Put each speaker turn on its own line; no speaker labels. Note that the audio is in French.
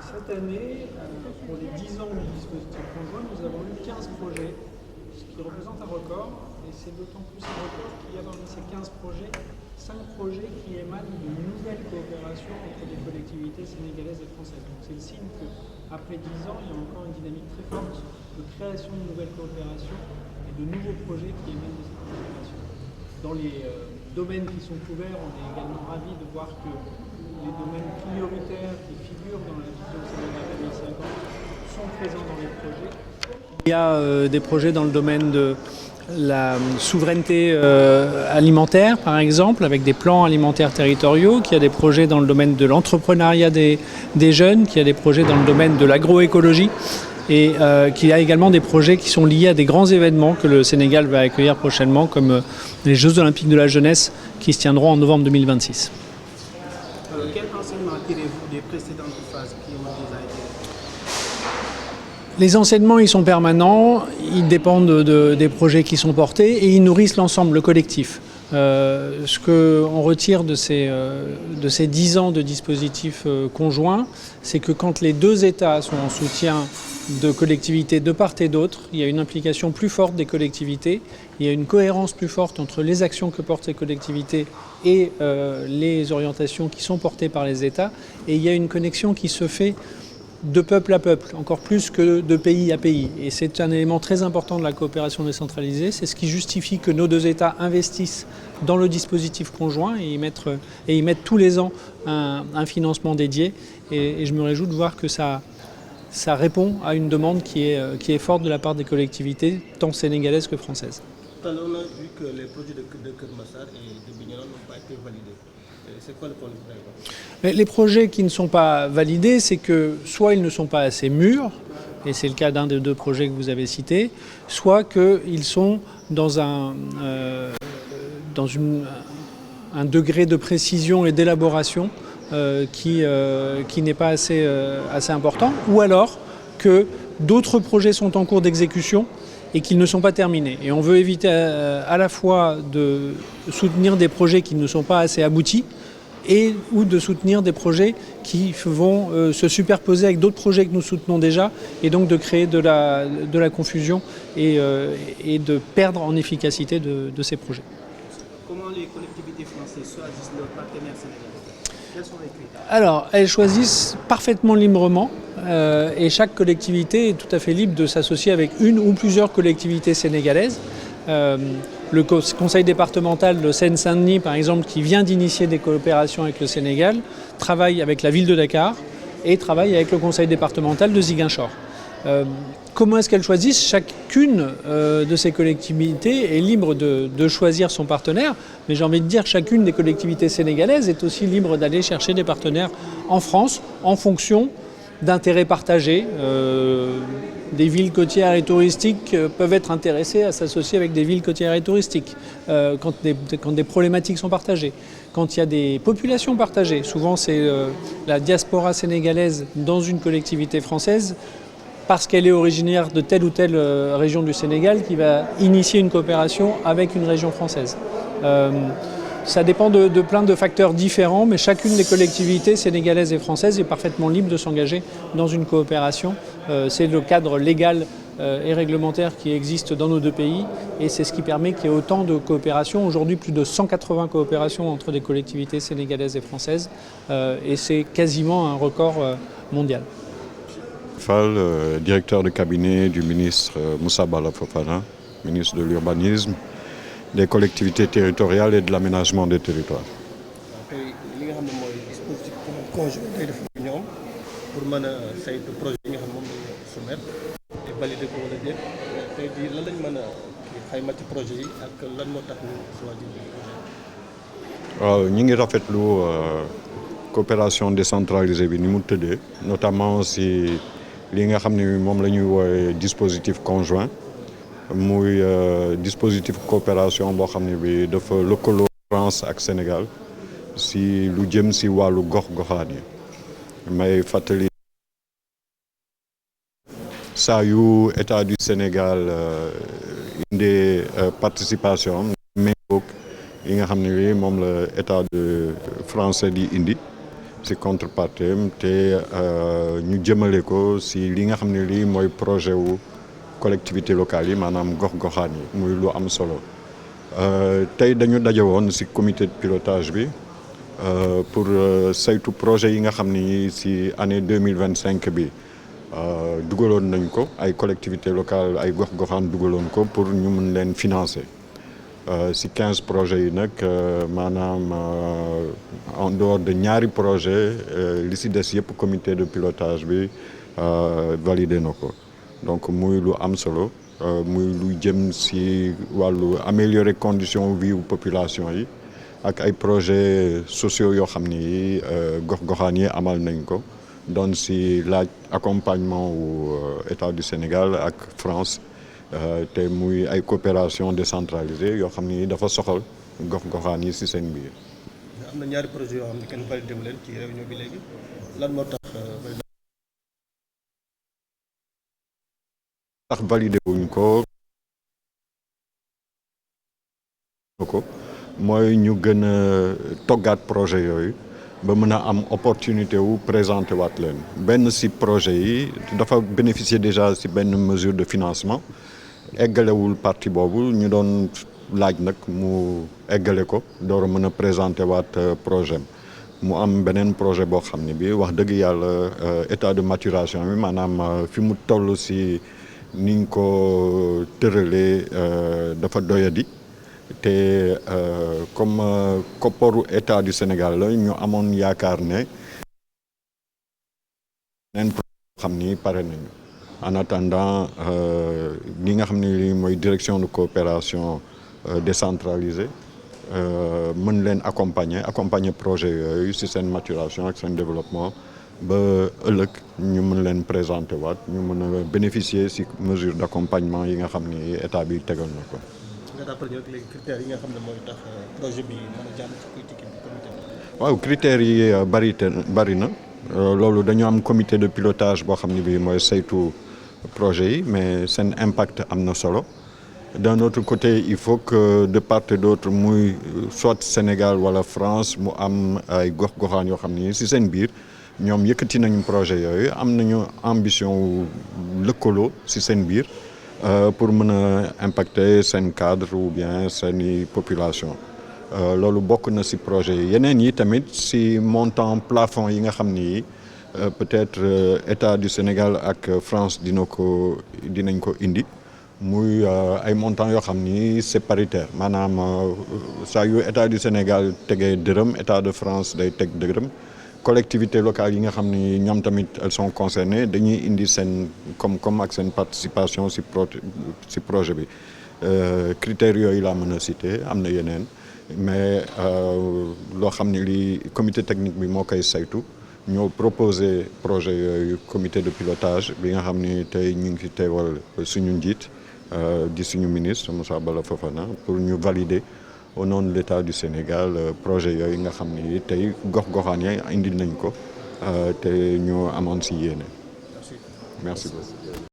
cette année, pour les 10 ans du dispositif conjoint, nous avons eu 15 projets, ce qui représente un record. Et c'est d'autant plus un record qu'il y a parmi ces 15 projets, 5 projets qui émanent d'une nouvelle coopération entre des collectivités sénégalaises et françaises. Donc c'est le signe qu'après 10 ans, il y a encore une dynamique très forte de création de nouvelles coopérations et de nouveaux projets qui émanent de cette coopération. Dans les domaines qui sont couverts, on est également ravis de voir que les domaines prioritaires qui figurent dans la vision Sénégal 2050 sont présents dans les projets. Il y a des projets dans le domaine de la souveraineté alimentaire, par exemple, avec des plans alimentaires territoriaux, qu'il y a des projets dans le domaine de l'entrepreneuriat des jeunes, qu'il y a des projets dans le domaine de l'agroécologie, et qu'il y a également des projets qui sont liés à des grands événements que le Sénégal va accueillir prochainement, comme les Jeux olympiques de la jeunesse qui se tiendront en novembre 2026.
Quel enseignement tirez-vous des précédentes phases qui ont déjà été?
Les enseignements, ils sont permanents, ils dépendent des projets qui sont portés et ils nourrissent l'ensemble, le collectif. Ce qu'on retire de ces 10 ans de dispositifs conjoints, c'est que quand les deux États sont en soutien de collectivités de part et d'autre, il y a une implication plus forte des collectivités, il y a une cohérence plus forte entre les actions que portent ces collectivités et les orientations qui sont portées par les États, et il y a une connexion qui se fait de peuple à peuple, encore plus que de pays à pays. Et c'est un élément très important de la coopération décentralisée. C'est ce qui justifie que nos deux États investissent dans le dispositif conjoint et y mettent tous les ans un financement dédié. Et je me réjouis de voir que ça répond à une demande qui est forte de la part des collectivités, tant sénégalaises que françaises.
On a vu que les projets de Keur Massar et de Bignona n'ont pas été validés. C'est quoi le problème?
Mais les projets qui ne sont pas validés, c'est que soit ils ne sont pas assez mûrs, et c'est le cas d'un des deux projets que vous avez cités, soit qu'ils sont dans un degré de précision et d'élaboration qui n'est pas assez important, ou alors que d'autres projets sont en cours d'exécution et qu'ils ne sont pas terminés. Et on veut éviter à la fois de soutenir des projets qui ne sont pas assez aboutis, ou de soutenir des projets qui vont se superposer avec d'autres projets que nous soutenons déjà, et donc de créer de la confusion et de perdre en efficacité de ces projets.
Comment les collectivités françaises choisissent leurs partenaires sénégalais? Quels sont les critères?
Alors, elles choisissent parfaitement librement, et chaque collectivité est tout à fait libre de s'associer avec une ou plusieurs collectivités sénégalaises. Le conseil départemental de Seine-Saint-Denis, par exemple, qui vient d'initier des coopérations avec le Sénégal, travaille avec la ville de Dakar et travaille avec le conseil départemental de Ziguinchor. Comment est-ce qu'elles choisissent? Chacune de ces collectivités est libre de choisir son partenaire, mais j'ai envie de dire chacune des collectivités sénégalaises est aussi libre d'aller chercher des partenaires en France en fonction d'intérêts partagés. Des villes côtières et touristiques peuvent être intéressées à s'associer avec des villes côtières et touristiques quand des problématiques sont partagées. Quand il y a des populations partagées, souvent c'est la diaspora sénégalaise dans une collectivité française, parce qu'elle est originaire de telle ou telle région du Sénégal, qui va initier une coopération avec une région française. Ça dépend de plein de facteurs différents, mais chacune des collectivités sénégalaises et françaises est parfaitement libre de s'engager dans une coopération. C'est le cadre légal et réglementaire qui existe dans nos deux pays, et c'est ce qui permet qu'il y ait autant de coopérations. Aujourd'hui, plus de 180 coopérations entre des collectivités sénégalaises et françaises, et c'est quasiment un record mondial.
Fall, directeur de cabinet du ministre Moussa Bala Fofana, ministre de l'Urbanisme, des collectivités territoriales et de l'aménagement des territoires.
li nga xam ne mooy dispositif conjoint day def ñoom pour mën a saytu projet yi nga xam moom lañ soumettre et valider ko wala déet tey jii lan lañ mën a xayma ci projet yi ak lan moo tax ñu choisir projet.
waaw ñi ngi rafetlu coopération décentralisée bi ni mu tëddee, notamment si li nga xam ne moom la ñuy woowee dispositif conjoint. muy dispositif coopération boo xam ne bi dafa lëkkaloo France ak Sénégal si lu jëm si wàllu gox-goxaan yi. may fàttali saa yu état du Sénégal indee participation am méngoog yi nga xam ne bi moom la état de français di indi, si contrepartie te ñu jëmale ko si li nga xam ne lii mooy projet wu collectivité locale yi maanaam gox-goxaan yi muy lu am solo tey dañu daje woon si comité de pilotage bi pour saytu projet yi nga xam ni si année 2025 bi dugaloon nañ ko ay collectivité locale ay gox-goxaan dugaloon ko pour ñu mun leen financer si 15 projets yi nag maanaam en dehors de ñaari projet li si des yëpp comité de pilotage bi validé na ko donc muy lu am solo muy lu jëm si wàllu améliorer conditions vie population yi ak ay projets sociaux yoo xam ni gox-goxaan yi amal nañ ko doon si laaj accompagnement wu État du Sénégal ak France te muy ay coopération décentralisée yoo xam ni dafa soxal gox-goxaan yi si seen biir.
am na ñaari projet yoo xam ne kenn validé wu leen ci réunion bi léegi lan moo tax.
validé wuñ ko mooy ñu gën a toggaat projet yooyu ba mën a am opportunité wu présenter waat leen benn si projet yi dafa bénéficier déjà si benn mesure de financement eggalewul partie boobu ñu doon laaj nag mu eggale ko door a mën a présenter waat projet mu am beneen projet boo xam ne bi wax dëgg yàlla état de maturation bi maanaam fi mu toll si niñ ko tëralee dafa doyadi te comme kopparu état du Sénégal la ñu amoon yaakaar ne neen xam ni pare nañu en attendant li nga xam ne li mooy direction de coopération décentralisée mën leen accompagner projet yooyu si seen maturation ak seen développement ba ëllëg ñu mën leen présenter waat ñu mën a bénéficier si mesure d'accompagnement yi nga xam ni état bi tegal na ko.
nga rappelé ñu léegi critères yi nga xam ne mooy tax projet bi mën a jàll ci politique bi comité bi.
waaw critères yi bari na loolu dañu am comité de pilotage boo xam ne bii mooy saytu projet yi mais seen impact am na solo. D'un autre côté il faut que de part et d'autre muy soit Sénégal wala France mu am ay gox-goxaan yoo xam ni si seen biir ñoom yëkkati nañu projet yooyu am nañu ambition lëkkaloo si seen biir pour mën a impacter seen cadre ou bien seeni population loolu bokk na si projet yi yeneen yi tamit si montant plafond yi nga xam ni peut-être État du Sénégal ak France dinañ ko indi muy ay montants yoo xam ni c'est paritaire maanaam saa yu État du Sénégal tegee dërëm État de France day teg dërëm collectivités locales yi nga xam ni ñoom tamit elles sont concernées dañuy indi seen koom-koom ak seen participation si projet bi critères yooyu laa mën a citer am na yeneen mais loo xam ni li comité technique bi moo koy saytu ñoo proposé projet yooyu comité de pilotage bi nga xam ni tey ñu ngi fi teewal suñu njiit di suñu ministre Moussa Bala Fofana pour ñu valider au nom de l'État du Sénégal projet yooyu nga xam ni tey gox-goxaan yi indi nañ ko te ñu amoon si yéene. Merci beaucoup.